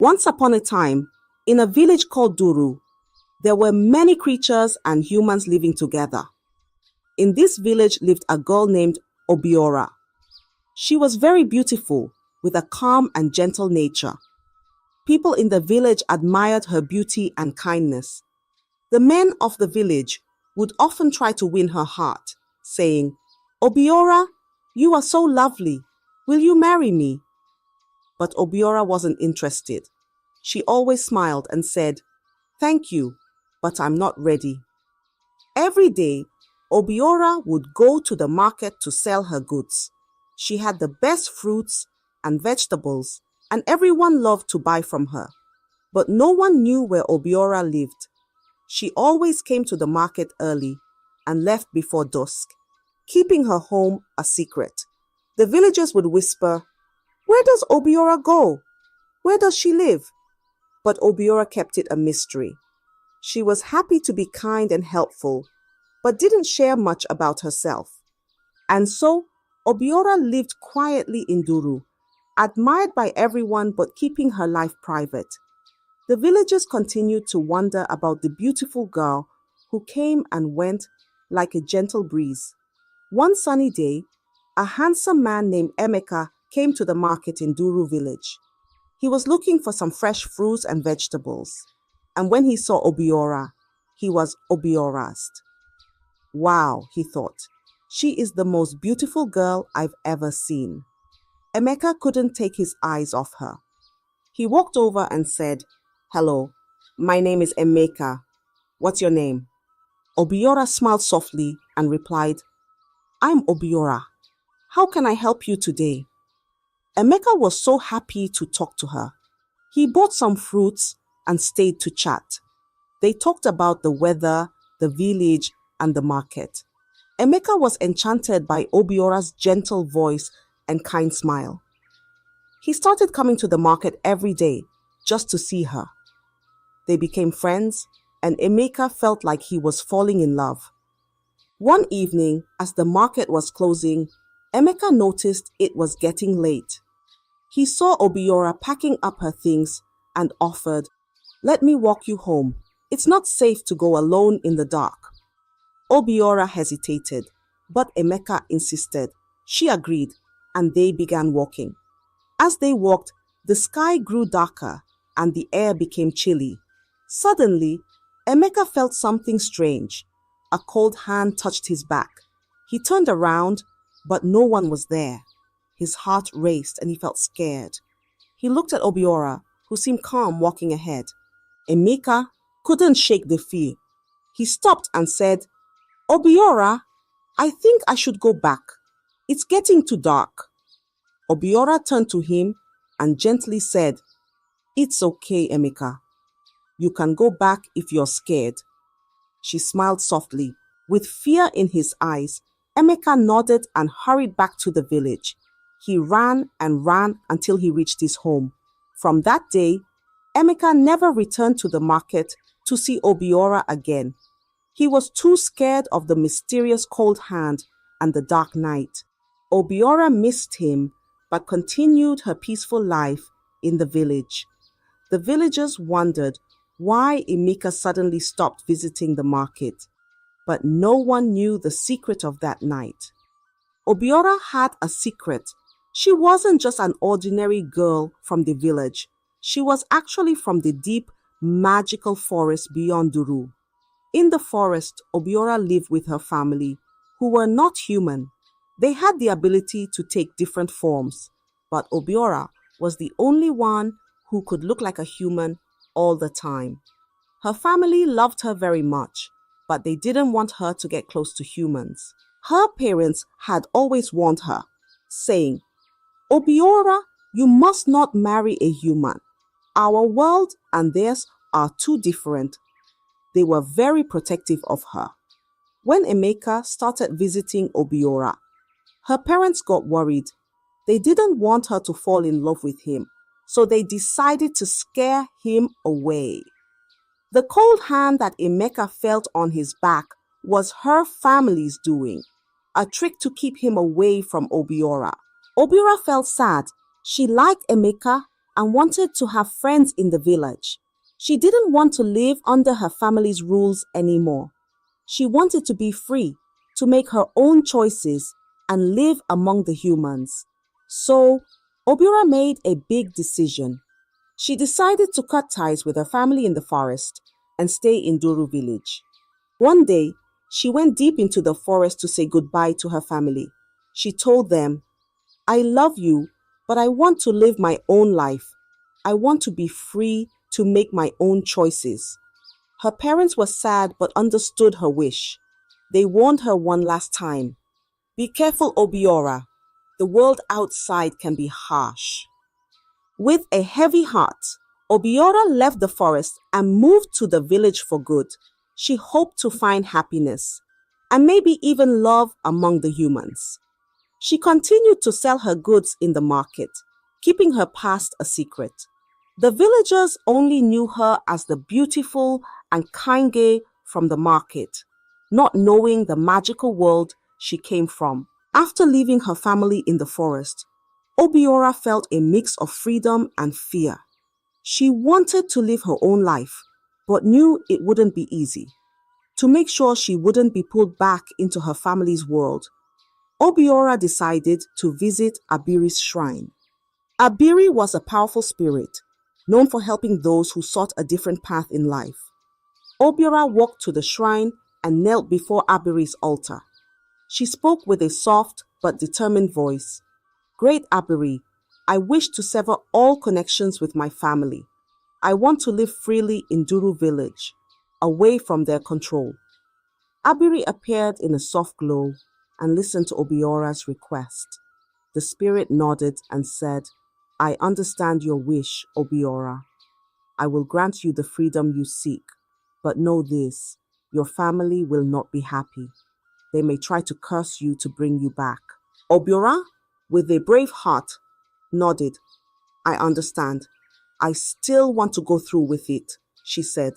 Once upon a time, in a village called Duru, there were many creatures and humans living together. In this village lived a girl named Obiora. She was very beautiful, with a calm and gentle nature. People in the village admired her beauty and kindness. The men of the village would often try to win her heart, saying, "Obiora, you are so lovely. Will you marry me?" But Obiora wasn't interested. She always smiled and said, "Thank you, but I'm not ready." Every day, Obiora would go to the market to sell her goods. She had the best fruits and vegetables, and everyone loved to buy from her. But no one knew where Obiora lived. She always came to the market early and left before dusk, keeping her home a secret. The villagers would whisper, "Where does Obiora go? Where does she live?" But Obiora kept it a mystery. She was happy to be kind and helpful, but didn't share much about herself. And so, Obiora lived quietly in Duru, admired by everyone but keeping her life private. The villagers continued to wonder about the beautiful girl who came and went like a gentle breeze. One sunny day, a handsome man named Amaka came to the market in Duru village. He was looking for some fresh fruits and vegetables. And when he saw Obiora, he was Obiorazed. "Wow," he thought, "she is the most beautiful girl I've ever seen." Emeka couldn't take his eyes off her. He walked over and said, "Hello, my name is Emeka. What's your name?" Obiora smiled softly and replied, "I'm Obiora. How can I help you today?" Emeka was so happy to talk to her. He bought some fruits and stayed to chat. They talked about the weather, the village, and the market. Emeka was enchanted by Obiora's gentle voice and kind smile. He started coming to the market every day just to see her. They became friends, and Emeka felt like he was falling in love. One evening, as the market was closing, Emeka noticed it was getting late. He saw Obiora packing up her things and offered, "Let me walk you home. It's not safe to go alone in the dark." Obiora hesitated, but Emeka insisted. She agreed, and they began walking. As they walked, the sky grew darker and the air became chilly. Suddenly, Emeka felt something strange. A cold hand touched his back. He turned around, but no one was there. His heart raced and he felt scared. He looked at Obiora, who seemed calm walking ahead. Emeka couldn't shake the fear. He stopped and said, "Obiora, I think I should go back. It's getting too dark." Obiora turned to him and gently said, "It's okay, Emeka. You can go back if you're scared." She smiled softly. With fear in his eyes, Emeka nodded and hurried back to the village. He ran and ran until he reached his home. From that day, Emeka never returned to the market to see Obiora again. He was too scared of the mysterious cold hand and the dark night. Obiora missed him, but continued her peaceful life in the village. The villagers wondered why Emeka suddenly stopped visiting the market, but no one knew the secret of that night. Obiora had a secret. She wasn't just an ordinary girl from the village. She was actually from the deep, magical forest beyond Duru. In the forest, Obiora lived with her family, who were not human. They had the ability to take different forms, but Obiora was the only one who could look like a human all the time. Her family loved her very much, but they didn't want her to get close to humans. Her parents had always warned her, saying, "Obiora, you must not marry a human. Our world and theirs are too different." They were very protective of her. When Emeka started visiting Obiora, her parents got worried. They didn't want her to fall in love with him, so they decided to scare him away. The cold hand that Emeka felt on his back was her family's doing, a trick to keep him away from Obiora. Obiora felt sad. She liked Emeka and wanted to have friends in the village. She didn't want to live under her family's rules anymore. She wanted to be free, to make her own choices and live among the humans. So, Obiora made a big decision. She decided to cut ties with her family in the forest and stay in Duru village. One day, she went deep into the forest to say goodbye to her family. She told them, "I love you, but I want to live my own life. I want to be free to make my own choices." Her parents were sad but understood her wish. They warned her one last time. "Be careful, Obiora. The world outside can be harsh." With a heavy heart, Obiora left the forest and moved to the village for good. She hoped to find happiness and maybe even love among the humans. She continued to sell her goods in the market, keeping her past a secret. The villagers only knew her as the beautiful and kind girl from the market, not knowing the magical world she came from. After leaving her family in the forest, Obiora felt a mix of freedom and fear. She wanted to live her own life, but knew it wouldn't be easy. To make sure she wouldn't be pulled back into her family's world, Obiora decided to visit Abiri's shrine. Abiri was a powerful spirit, known for helping those who sought a different path in life. Obiora walked to the shrine and knelt before Abiri's altar. She spoke with a soft but determined voice. "Great Abiri, I wish to sever all connections with my family. I want to live freely in Duru village, away from their control." Abiri appeared in a soft glow and listened to Obiora's request. The spirit nodded and said, "I understand your wish, Obiora. I will grant you the freedom you seek, but know this, your family will not be happy. They may try to curse you to bring you back." Obiora, with a brave heart, nodded. "I understand. I still want to go through with it," she said.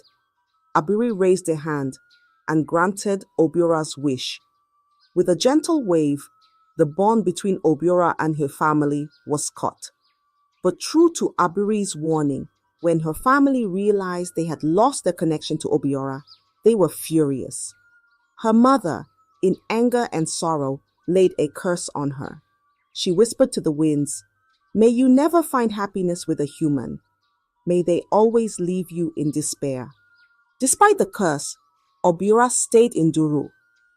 Abiri raised a hand and granted Obiora's wish. With a gentle wave, the bond between Obiora and her family was cut. But true to Abiri's warning, when her family realized they had lost their connection to Obiora, they were furious. Her mother, in anger and sorrow, laid a curse on her. She whispered to the winds, "May you never find happiness with a human. May they always leave you in despair." Despite the curse, Obiora stayed in Duru.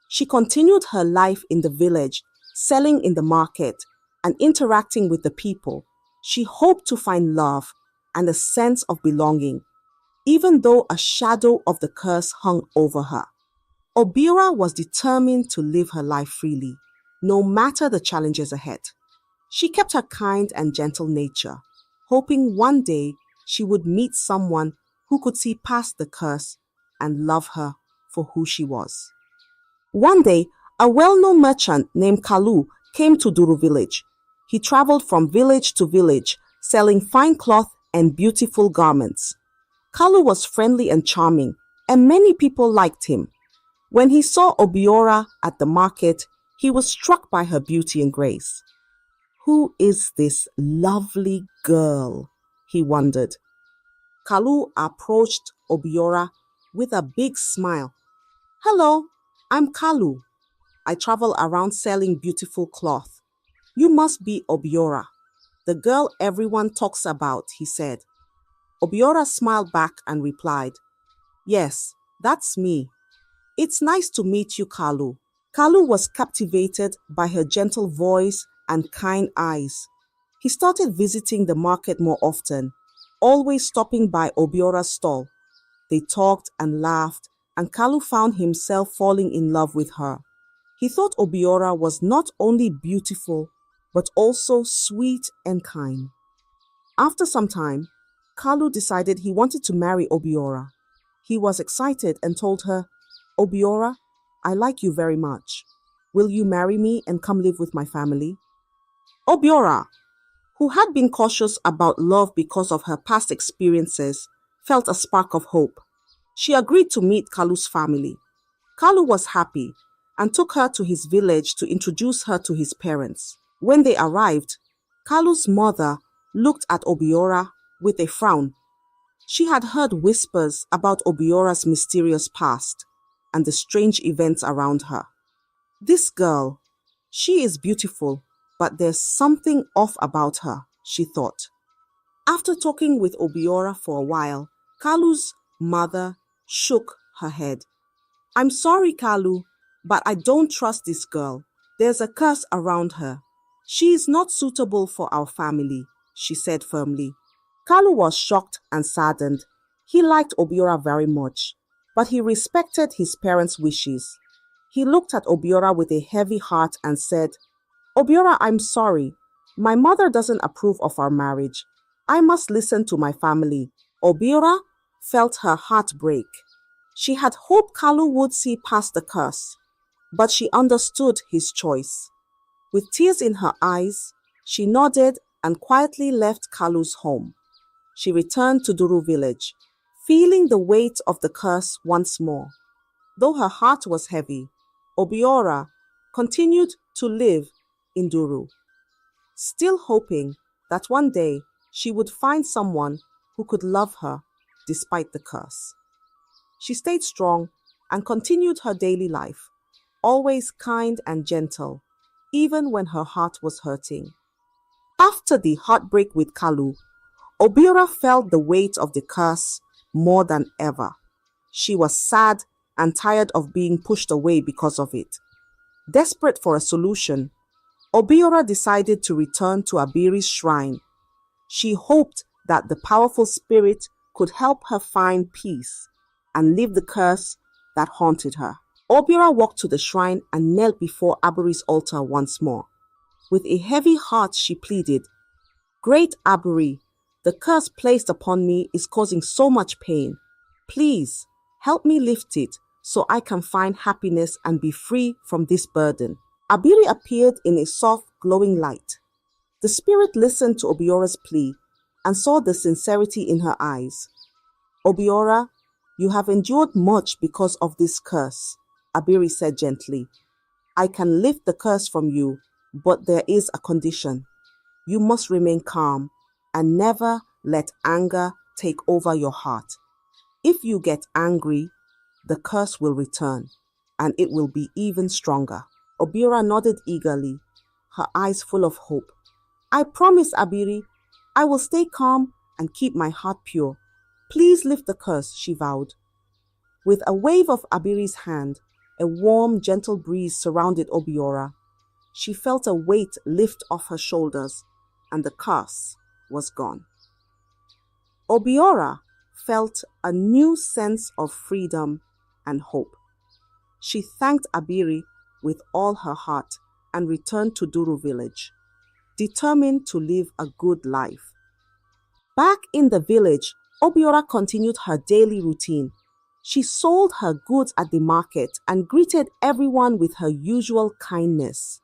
She continued her life in the village, selling in the market and interacting with the people. She hoped to find love and a sense of belonging, even though a shadow of the curse hung over her. Obiora was determined to live her life freely, no matter the challenges ahead. She kept her kind and gentle nature, hoping one day she would meet someone who could see past the curse and love her for who she was. One day, a well-known merchant named Kalu came to Duru village. He traveled from village to village, selling fine cloth and beautiful garments. Kalu was friendly and charming, and many people liked him. When he saw Obiora at the market, he was struck by her beauty and grace. "Who is this lovely girl?" he wondered. Kalu approached Obiora with a big smile. "Hello, I'm Kalu. I travel around selling beautiful cloth. You must be Obiora, the girl everyone talks about," he said. Obiora smiled back and replied, "Yes, that's me. It's nice to meet you, Kalu." Kalu was captivated by her gentle voice and kind eyes. He started visiting the market more often, always stopping by Obiora's stall. They talked and laughed, and Kalu found himself falling in love with her. He thought Obiora was not only beautiful, but also sweet and kind. After some time, Kalu decided he wanted to marry Obiora. He was excited and told her, "Obiora, I like you very much. Will you marry me and come live with my family?" Obiora, who had been cautious about love because of her past experiences, felt a spark of hope. She agreed to meet Kalu's family. Kalu was happy and took her to his village to introduce her to his parents. When they arrived, Kalu's mother looked at Obiora with a frown. She had heard whispers about Obiora's mysterious past and the strange events around her. This girl, she is beautiful, but there's something off about her, she thought. After talking with Obiora for a while, Kalu's mother shook her head. I'm sorry, Kalu, but I don't trust this girl. There's a curse around her. She is not suitable for our family, she said firmly. Kalu was shocked and saddened. He liked Obiora very much, but he respected his parents' wishes. He looked at Obiora with a heavy heart and said, Obiora, I'm sorry. My mother doesn't approve of our marriage. I must listen to my family. Obiora felt her heart break. She had hoped Kalu would see past the curse, but she understood his choice. With tears in her eyes, she nodded and quietly left Kalu's home. She returned to Duru village, feeling the weight of the curse once more. Though her heart was heavy, Obiora continued to live in Duru, still hoping that one day she would find someone who could love her despite the curse. She stayed strong and continued her daily life, always kind and gentle, even when her heart was hurting. After the heartbreak with Kalu, Obiora felt the weight of the curse more than ever. She was sad and tired of being pushed away because of it. Desperate for a solution, Obiora decided to return to Abiri's shrine. She hoped that the powerful spirit could help her find peace and leave the curse that haunted her. Obiora walked to the shrine and knelt before Abiri's altar once more. With a heavy heart, she pleaded, Great Abiri, the curse placed upon me is causing so much pain. Please, help me lift it so I can find happiness and be free from this burden. Abiri appeared in a soft, glowing light. The spirit listened to Obiora's plea and saw the sincerity in her eyes. Obiora, you have endured much because of this curse, Abiri said gently. I can lift the curse from you, but there is a condition. You must remain calm and never let anger take over your heart. If you get angry, the curse will return, and it will be even stronger. Obiora nodded eagerly, her eyes full of hope. I promise, Abiri, I will stay calm and keep my heart pure. Please lift the curse, she vowed. With a wave of Abiri's hand, a warm, gentle breeze surrounded Obiora. She felt a weight lift off her shoulders, and the curse was gone. Obiora felt a new sense of freedom and hope. She thanked Abiri with all her heart and returned to Duru village, determined to live a good life. Back in the village, Obiora continued her daily routine. She sold her goods at the market and greeted everyone with her usual kindness.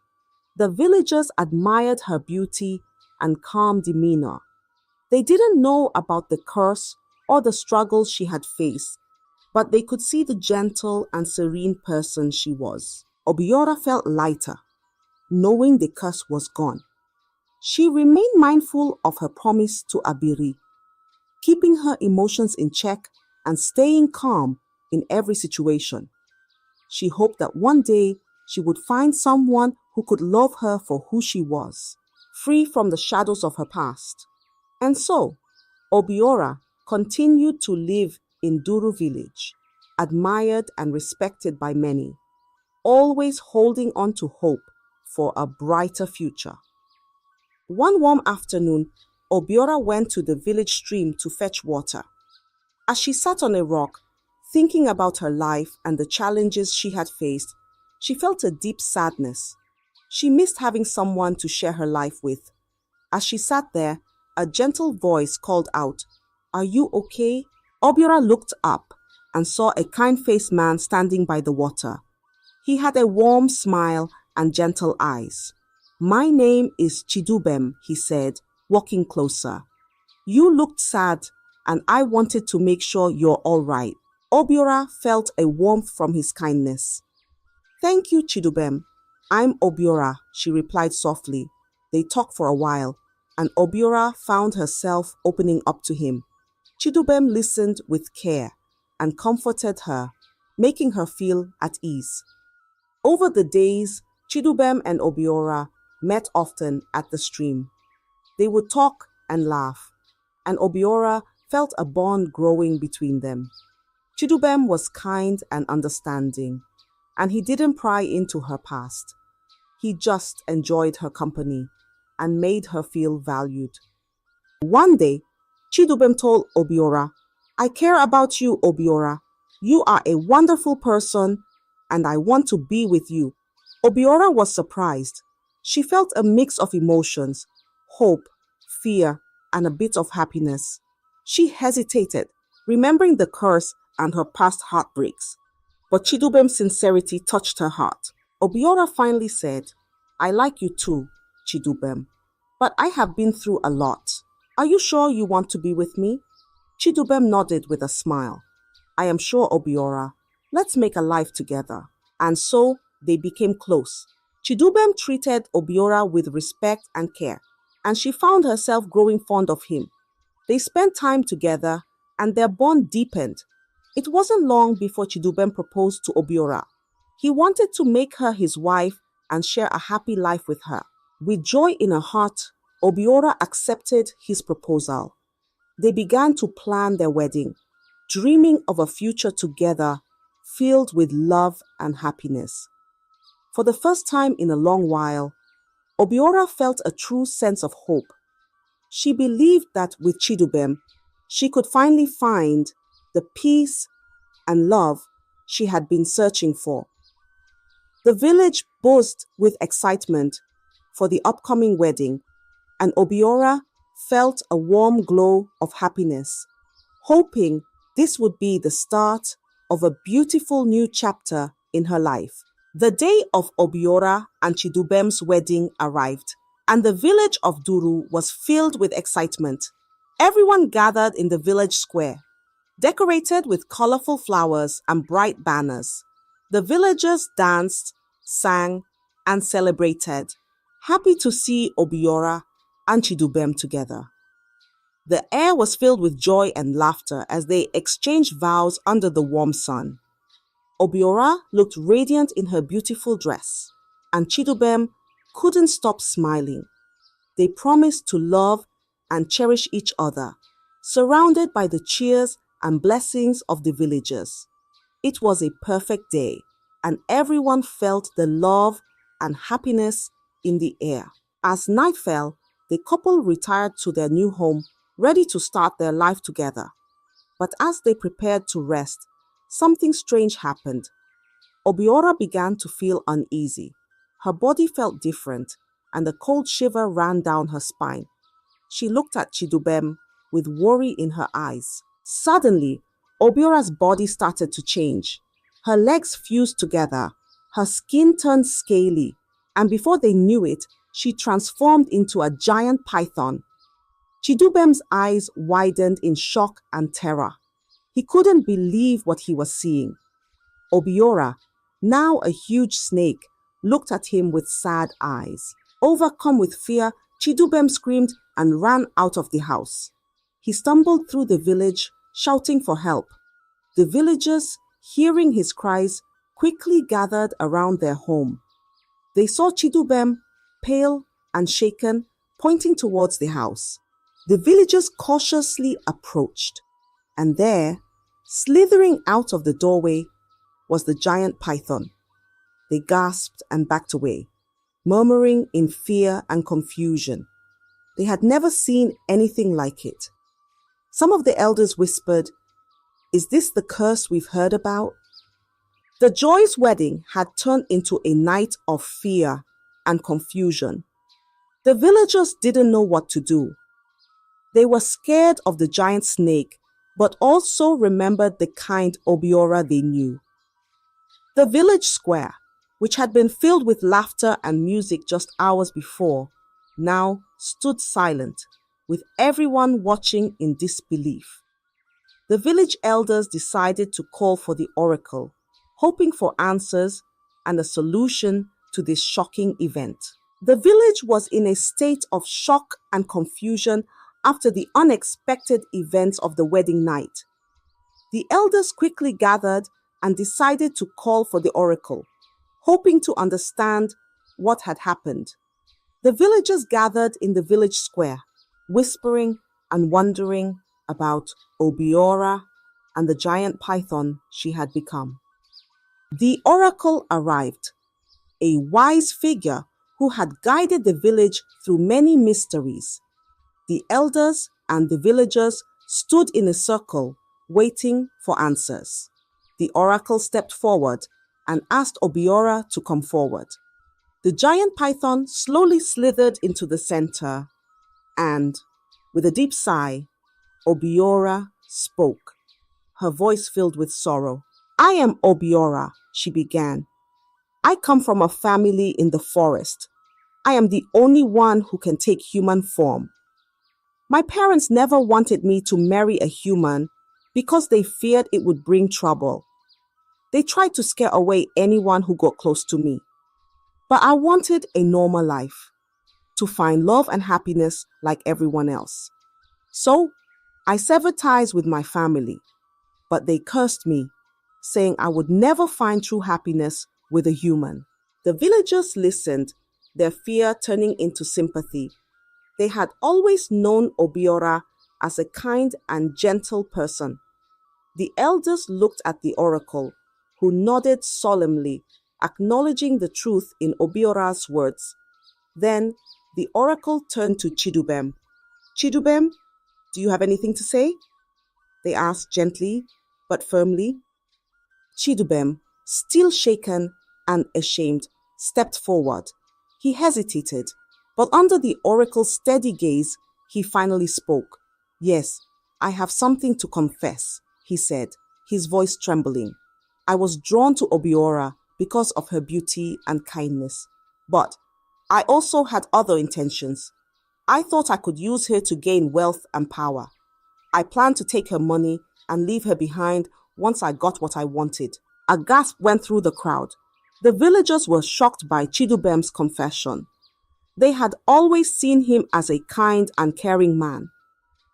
The villagers admired her beauty and calm demeanor. They didn't know about the curse or the struggles she had faced, but they could see the gentle and serene person she was. Obiora felt lighter, knowing the curse was gone. She remained mindful of her promise to Abiri, keeping her emotions in check and staying calm in every situation. She hoped that one day she would find someone who could love her for who she was, free from the shadows of her past. And so, Obiora continued to live in Duru village, admired and respected by many, always holding on to hope for a brighter future. One warm afternoon, Obiora went to the village stream to fetch water. As she sat on a rock, thinking about her life and the challenges she had faced, she felt a deep sadness. She missed having someone to share her life with. As she sat there, a gentle voice called out, "Are you okay?" Obiora looked up and saw a kind-faced man standing by the water. He had a warm smile and gentle eyes. "My name is Chidubem," he said, walking closer. "You looked sad, and I wanted to make sure you're all right." Obiora felt a warmth from his kindness. "Thank you, Chidubem. I'm Obiora," she replied softly. They talked for a while. and Obiora found herself opening up to him. Chidubem listened with care and comforted her, making her feel at ease. Over the days, Chidubem and Obiora met often at the stream. They would talk and laugh, and Obiora felt a bond growing between them. Chidubem was kind and understanding, and he didn't pry into her past. He just enjoyed her company and made her feel valued. One day, Chidubem told Obiora, "I care about you, Obiora. You are a wonderful person, and I want to be with you." Obiora was surprised. She felt a mix of emotions, hope, fear, and a bit of happiness. She hesitated, remembering the curse and her past heartbreaks. But Chidubem's sincerity touched her heart. Obiora finally said, "I like you too, Chidubem, but I have been through a lot. Are you sure you want to be with me?" Chidubem nodded with a smile. "I am sure, Obiora. Let's make a life together." And so they became close. Chidubem treated Obiora with respect and care, and she found herself growing fond of him. They spent time together, and their bond deepened. It wasn't long before Chidubem proposed to Obiora. He wanted to make her his wife and share a happy life with her. With joy in her heart, Obiora accepted his proposal. They began to plan their wedding, dreaming of a future together filled with love and happiness. For the first time in a long while, Obiora felt a true sense of hope. She believed that with Chidubem, she could finally find the peace and love she had been searching for. The village buzzed with excitement for the upcoming wedding, and Obiora felt a warm glow of happiness, hoping this would be the start of a beautiful new chapter in her life. The day of Obiora and Chidubem's wedding arrived, and the village of Duru was filled with excitement. Everyone gathered in the village square, decorated with colorful flowers and bright banners. The villagers danced, sang, and celebrated, happy to see Obiora and Chidubem together. The air was filled with joy and laughter as they exchanged vows under the warm sun. Obiora looked radiant in her beautiful dress, and Chidubem couldn't stop smiling. They promised to love and cherish each other, surrounded by the cheers and blessings of the villagers. It was a perfect day, and everyone felt the love and happiness in the air. As night fell, the couple retired to their new home, ready to start their life together. But as they prepared to rest, something strange happened. Obiora began to feel uneasy. Her body felt different, and a cold shiver ran down her spine. She looked at Chidubem with worry in her eyes. Suddenly, Obiora's body started to change. Her legs fused together, her skin turned scaly, and before they knew it, she transformed into a giant python. Chidubem's eyes widened in shock and terror. He couldn't believe what he was seeing. Obiora, now a huge snake, looked at him with sad eyes. Overcome with fear, Chidubem screamed and ran out of the house. He stumbled through the village, shouting for help. The villagers, hearing his cries, quickly gathered around their home. They saw Chidubem, pale and shaken, pointing towards the house. The villagers cautiously approached, and there, slithering out of the doorway, was the giant python. They gasped and backed away, murmuring in fear and confusion. They had never seen anything like it. Some of the elders whispered, "Is this the curse we've heard about?" The joyous wedding had turned into a night of fear and confusion. The villagers didn't know what to do. They were scared of the giant snake, but also remembered the kind Obiora they knew. The village square, which had been filled with laughter and music just hours before, now stood silent, with everyone watching in disbelief. The village elders decided to call for the oracle, hoping for answers and a solution to this shocking event. The village was in a state of shock and confusion after the unexpected events of the wedding night. The elders quickly gathered and decided to call for the oracle, hoping to understand what had happened. The villagers gathered in the village square, whispering and wondering about Obiora and the giant python she had become. The oracle arrived, a wise figure who had guided the village through many mysteries. The elders and the villagers stood in a circle, waiting for answers. The oracle stepped forward and asked Obiora to come forward. The giant python slowly slithered into the center, and, with a deep sigh, Obiora spoke, her voice filled with sorrow. "I am Obiora," she began. "I come from a family in the forest. I am the only one who can take human form. My parents never wanted me to marry a human because they feared it would bring trouble. They tried to scare away anyone who got close to me. But I wanted a normal life, to find love and happiness like everyone else. So I severed ties with my family, but they cursed me, saying I would never find true happiness with a human." The villagers listened, their fear turning into sympathy. They had always known Obiora as a kind and gentle person. The elders looked at the oracle, who nodded solemnly, acknowledging the truth in Obiora's words. Then the oracle turned to Chidubem. "Chidubem, do you have anything to say?" they asked gently but firmly. Chidubem, still shaken and ashamed, stepped forward. He hesitated, but under the oracle's steady gaze, he finally spoke. "Yes, I have something to confess," he said, his voice trembling. "I was drawn to Obiora because of her beauty and kindness. But I also had other intentions. I thought I could use her to gain wealth and power. I planned to take her money and leave her behind once I got what I wanted." A gasp went through the crowd. The villagers were shocked by Chidubem's confession. They had always seen him as a kind and caring man.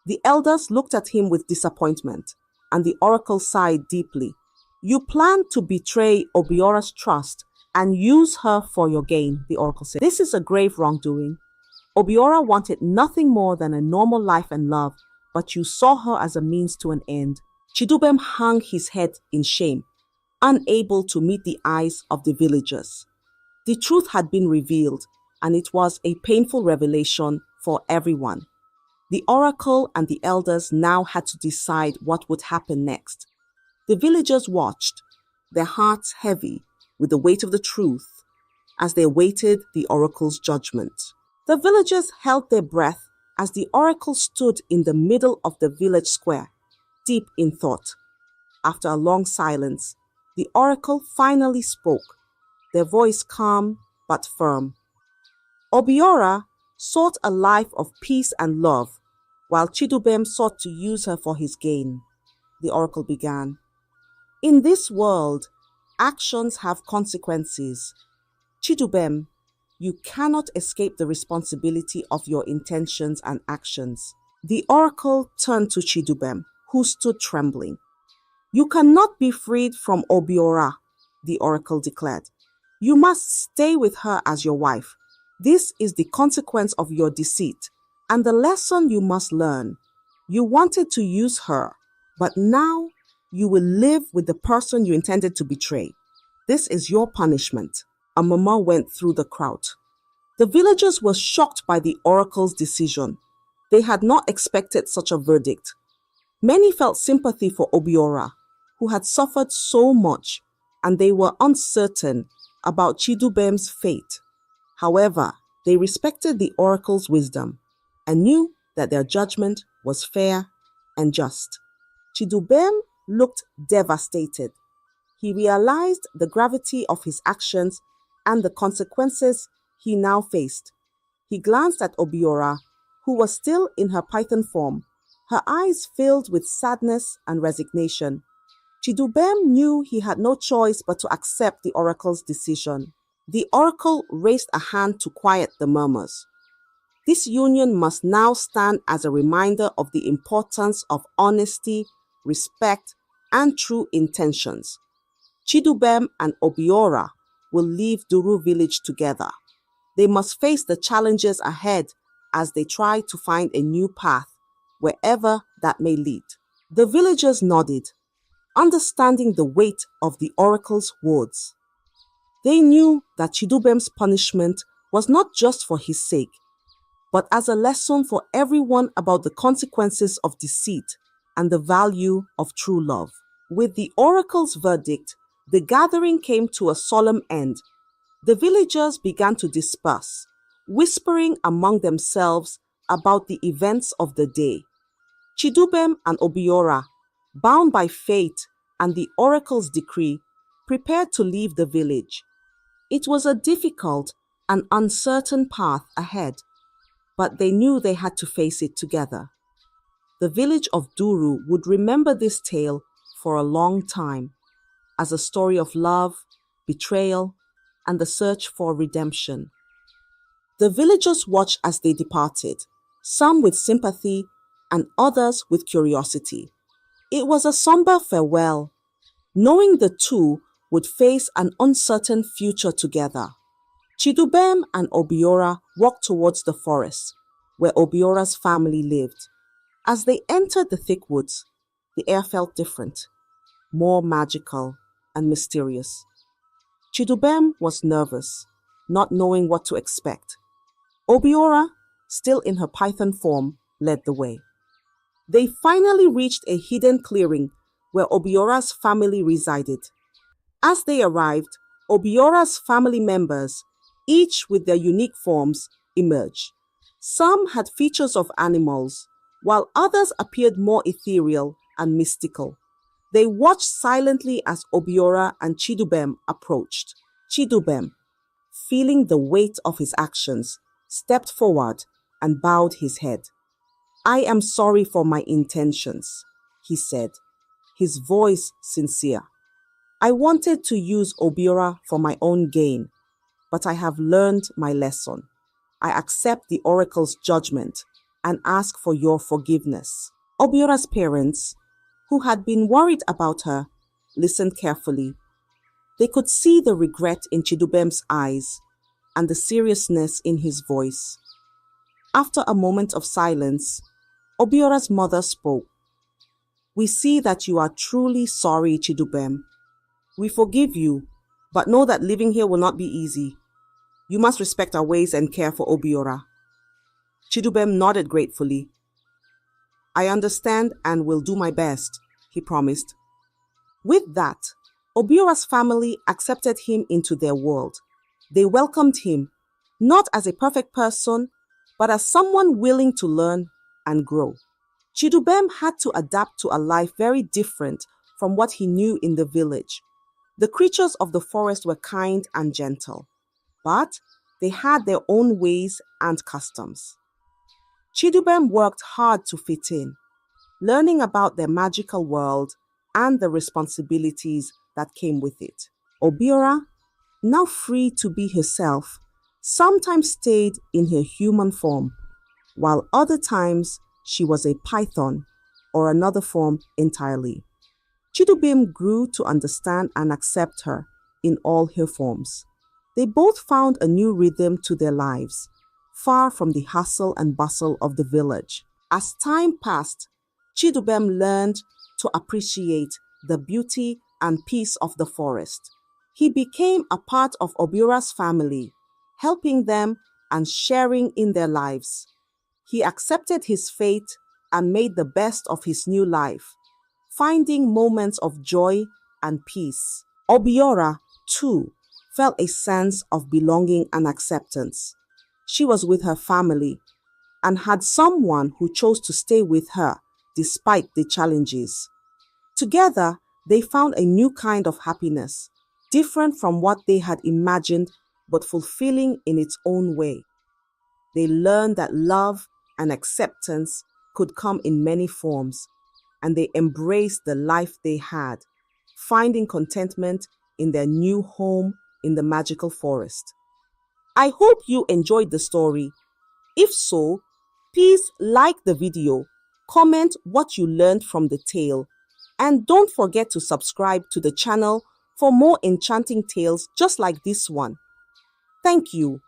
The elders looked at him with disappointment, and the oracle sighed deeply. "You planned to betray Obiora's trust and use her for your gain," the oracle said. "This is a grave wrongdoing. Obiora wanted nothing more than a normal life and love, but you saw her as a means to an end." Chidubem hung his head in shame, unable to meet the eyes of the villagers. The truth had been revealed, and it was a painful revelation for everyone. The oracle and the elders now had to decide what would happen next. The villagers watched, their hearts heavy with the weight of the truth, as they awaited the oracle's judgment. The villagers held their breath as the oracle stood in the middle of the village square, deep in thought. After a long silence, the oracle finally spoke, their voice calm but firm. "Obiora sought a life of peace and love, while Chidubem sought to use her for his gain," the oracle began. "In this world, actions have consequences. Chidubem, you cannot escape the responsibility of your intentions and actions." The oracle turned to Chidubem, who stood trembling. "You cannot be freed from Obiora," the oracle declared. "You must stay with her as your wife. This is the consequence of your deceit, and the lesson you must learn. You wanted to use her, but now you will live with the person you intended to betray. This is your punishment." A murmur went through the crowd. The villagers were shocked by the oracle's decision. They had not expected such a verdict. Many felt sympathy for Obiora, who had suffered so much, and they were uncertain about Chidubem's fate. However, they respected the oracle's wisdom and knew that their judgment was fair and just. Chidubem looked devastated. He realized the gravity of his actions and the consequences he now faced. He glanced at Obiora, who was still in her python form, her eyes filled with sadness and resignation. Chidubem knew he had no choice but to accept the oracle's decision. The oracle raised a hand to quiet the murmurs. This union must now stand as a reminder of the importance of honesty, respect, and true intentions. Chidubem and Obiora will leave Duru village together. They must face the challenges ahead as they try to find a new path, wherever that may lead. The villagers nodded, understanding the weight of the oracle's words. They knew that Chidubem's punishment was not just for his sake, but as a lesson for everyone about the consequences of deceit and the value of true love. With the oracle's verdict, the gathering came to a solemn end. The villagers began to disperse, whispering among themselves about the events of the day. Chidubem and Obiora, bound by fate and the oracle's decree, prepared to leave the village. It was a difficult and uncertain path ahead, but they knew they had to face it together. The village of Duru would remember this tale for a long time as a story of love, betrayal, and the search for redemption. The villagers watched as they departed, some with sympathy and others with curiosity. It was a somber farewell, knowing the two would face an uncertain future together. Chidubem and Obiora walked towards the forest, where Obiora's family lived. As they entered the thick woods, the air felt different, more magical and mysterious. Chidubem was nervous, not knowing what to expect. Obiora, still in her python form, led the way. They finally reached a hidden clearing where Obiora's family resided. As they arrived, Obiora's family members, each with their unique forms, emerged. Some had features of animals, while others appeared more ethereal and mystical. They watched silently as Obiora and Chidubem approached. Chidubem, feeling the weight of his actions, stepped forward and bowed his head. "I am sorry for my intentions," he said, his voice sincere. "I wanted to use Obiora for my own gain, but I have learned my lesson. I accept the oracle's judgment and ask for your forgiveness." Obiora's parents, who had been worried about her, listened carefully. They could see the regret in Chidubem's eyes and the seriousness in his voice. After a moment of silence, Obiora's mother spoke. "We see that you are truly sorry, Chidubem. We forgive you, but know that living here will not be easy. You must respect our ways and care for Obiora." Chidubem nodded gratefully. "I understand and will do my best," he promised. With that, Obiora's family accepted him into their world. They welcomed him, not as a perfect person, but as someone willing to learn and grow. Chidubem had to adapt to a life very different from what he knew in the village. The creatures of the forest were kind and gentle, but they had their own ways and customs. Chidubem worked hard to fit in, learning about their magical world and the responsibilities that came with it. Obiora, now free to be herself, sometimes stayed in her human form, while other times she was a python or another form entirely. Chidubem grew to understand and accept her in all her forms. They both found a new rhythm to their lives, far from the hustle and bustle of the village. As time passed, Chidubem learned to appreciate the beauty and peace of the forest. He became a part of Obiora's family, helping them and sharing in their lives. He accepted his fate and made the best of his new life, finding moments of joy and peace. Obiora, too, felt a sense of belonging and acceptance. She was with her family and had someone who chose to stay with her despite the challenges. Together, they found a new kind of happiness, different from what they had imagined but fulfilling in its own way. They learned that love and acceptance could come in many forms, and they embraced the life they had, finding contentment in their new home in the magical forest. I hope you enjoyed the story. If so, please like the video, comment what you learned from the tale, and don't forget to subscribe to the channel for more enchanting tales just like this one. Thank you.